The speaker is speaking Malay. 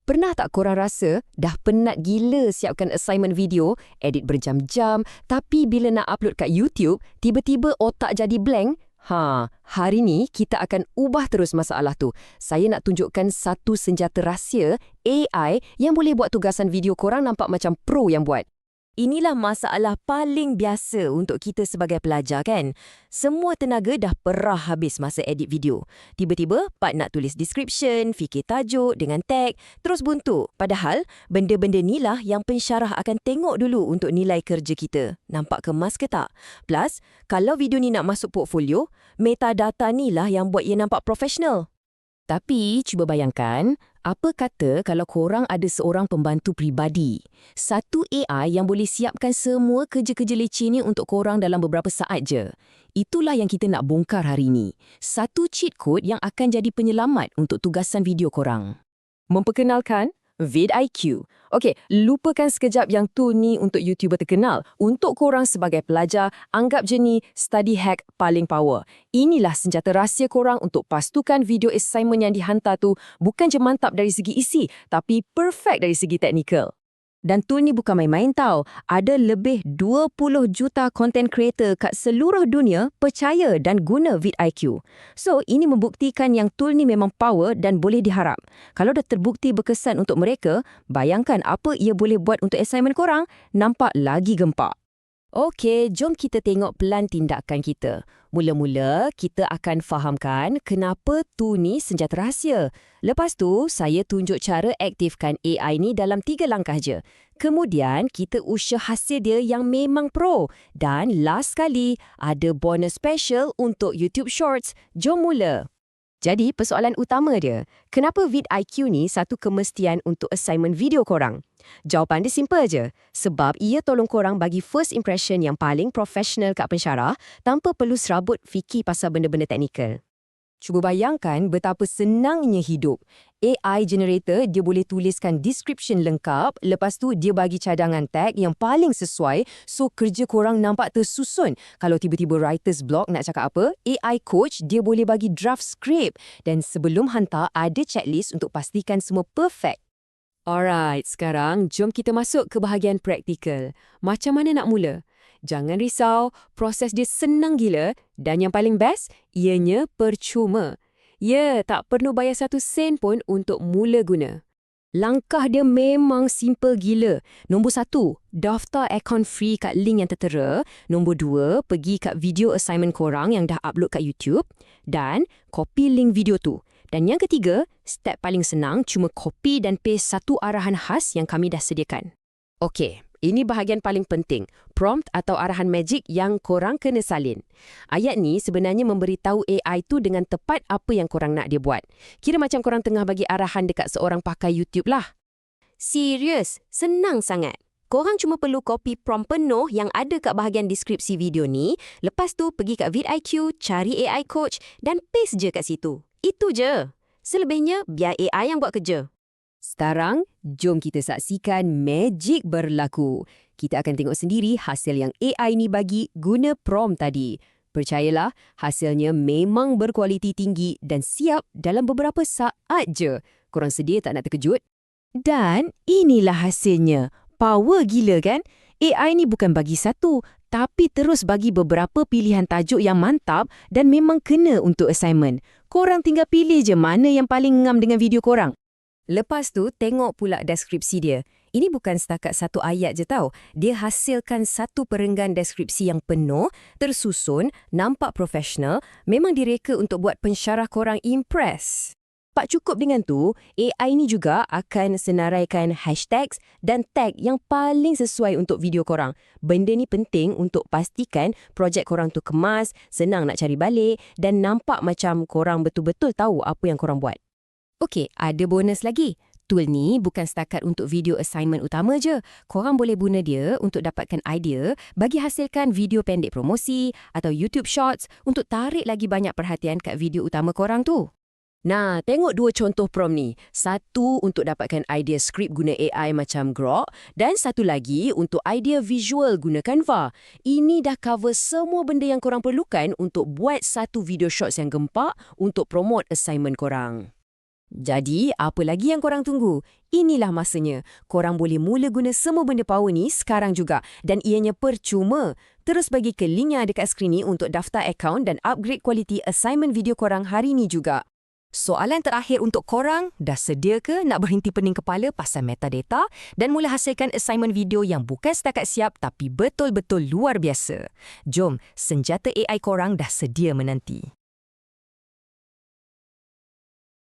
Pernah tak korang rasa dah penat gila siapkan assignment video, edit berjam-jam, tapi bila nak upload kat YouTube, tiba-tiba otak jadi blank? Hari ni kita akan ubah terus masalah tu. Saya nak tunjukkan satu senjata rahsia AI yang boleh buat tugasan video korang nampak macam pro yang buat. Inilah masalah paling biasa untuk kita sebagai pelajar kan. Semua tenaga dah perah habis masa edit video. Tiba-tiba part nak tulis description, fikir tajuk dengan tag, terus buntu. Padahal benda-benda inilah yang pensyarah akan tengok dulu untuk nilai kerja kita. Nampak kemas ke tak? Plus, kalau video ni nak masuk portfolio, metadata ni lah yang buat ia nampak profesional. Tapi cuba bayangkan, apa kata kalau korang ada seorang pembantu peribadi? Satu AI yang boleh siapkan semua kerja-kerja leceh ni untuk korang dalam beberapa saat je. Itulah yang kita nak bongkar hari ni. Satu cheat code yang akan jadi penyelamat untuk tugasan video korang. Memperkenalkan vidIQ. Okey, lupakan sekejap yang tool ni untuk YouTuber terkenal. Untuk korang sebagai pelajar, anggap je ni study hack paling power. Inilah senjata rahsia korang untuk pastikan video assignment yang dihantar tu bukan je mantap dari segi isi, tapi perfect dari segi teknikal. Dan tool ni bukan main-main tau. Ada lebih 20 juta content creator kat seluruh dunia percaya dan guna vidIQ. So, ini membuktikan yang tool ni memang power dan boleh diharap. Kalau dah terbukti berkesan untuk mereka, bayangkan apa ia boleh buat untuk assignment korang, nampak lagi gempak. Okey, jom kita tengok pelan tindakan kita. Mula-mula, kita akan fahamkan kenapa tu ni senjata rahsia. Lepas tu, saya tunjuk cara aktifkan AI ni dalam 3 langkah je. Kemudian, kita usah hasil dia yang memang pro. Dan last sekali, ada bonus special untuk YouTube Shorts. Jom mula. Jadi, persoalan utama dia, kenapa vidIQ ni satu kemestian untuk assignment video korang? Jawapan dia simple je. Sebab ia tolong korang bagi first impression yang paling profesional kat pensyarah tanpa perlu serabut fikir pasal benda-benda teknikal. Cuba bayangkan betapa senangnya hidup. AI generator dia boleh tuliskan description lengkap, lepas tu dia bagi cadangan tag yang paling sesuai, so kerja korang nampak tersusun. Kalau tiba-tiba writer's block nak cakap apa, AI coach dia boleh bagi draft script dan sebelum hantar ada checklist untuk pastikan semua perfect. Alright, sekarang jom kita masuk ke bahagian praktikal. Macam mana nak mula? Jangan risau, proses dia senang gila dan yang paling best, ianya percuma. Ya, tak perlu bayar 1 sen pun untuk mula guna. Langkah dia memang simple gila. Nombor 1, daftar akaun free kat link yang tertera. Nombor 2, pergi kat video assignment korang yang dah upload kat YouTube dan copy link video tu. Dan yang ketiga, step paling senang cuma copy dan paste satu arahan khas yang kami dah sediakan. Okey, ini bahagian paling penting, prompt atau arahan magic yang korang kena salin. Ayat ni sebenarnya memberitahu AI tu dengan tepat apa yang korang nak dia buat. Kira macam korang tengah bagi arahan dekat seorang pakai YouTube lah. Serius, senang sangat. Korang cuma perlu copy prompt penuh yang ada kat bahagian deskripsi video ni, lepas tu pergi kat vidIQ, cari AI coach dan paste je kat situ. Itu je. Selebihnya, biar AI yang buat kerja. Sekarang, jom kita saksikan magic berlaku. Kita akan tengok sendiri hasil yang AI ni bagi guna prompt tadi. Percayalah, hasilnya memang berkualiti tinggi dan siap dalam beberapa saat je. Korang sedia tak nak terkejut? Dan inilah hasilnya. Power gila kan? AI ni bukan bagi satu, tapi terus bagi beberapa pilihan tajuk yang mantap dan memang kena untuk assignment. Korang tinggal pilih je mana yang paling ngam dengan video korang. Lepas tu, tengok pula deskripsi dia. Ini bukan setakat satu ayat je tau. Dia hasilkan satu perenggan deskripsi yang penuh, tersusun, nampak profesional, memang direka untuk buat pensyarah korang impress. Tak cukup dengan tu, AI ni juga akan senaraikan hashtags dan tag yang paling sesuai untuk video korang. Benda ni penting untuk pastikan projek korang tu kemas, senang nak cari balik dan nampak macam korang betul-betul tahu apa yang korang buat. Okey, ada bonus lagi. Tool ni bukan setakat untuk video assignment utama je. Korang boleh guna dia untuk dapatkan idea bagi hasilkan video pendek promosi atau YouTube Shorts untuk tarik lagi banyak perhatian kat video utama korang tu. Nah, tengok 2 contoh prompt ni. Satu untuk dapatkan idea skrip guna AI macam Grok dan satu lagi untuk idea visual guna Canva. Ini dah cover semua benda yang korang perlukan untuk buat satu video shorts yang gempak untuk promote assignment korang. Jadi, apa lagi yang korang tunggu? Inilah masanya. Korang boleh mula guna semua benda power ni sekarang juga dan ianya percuma. Terus bagi ke link yang ada kat skrin ni untuk daftar akaun dan upgrade kualiti assignment video korang hari ni juga. Soalan terakhir untuk korang, dah sedia ke nak berhenti pening kepala pasal metadata dan mula hasilkan assignment video yang bukan setakat siap tapi betul-betul luar biasa? Jom, senjata AI korang dah sedia menanti.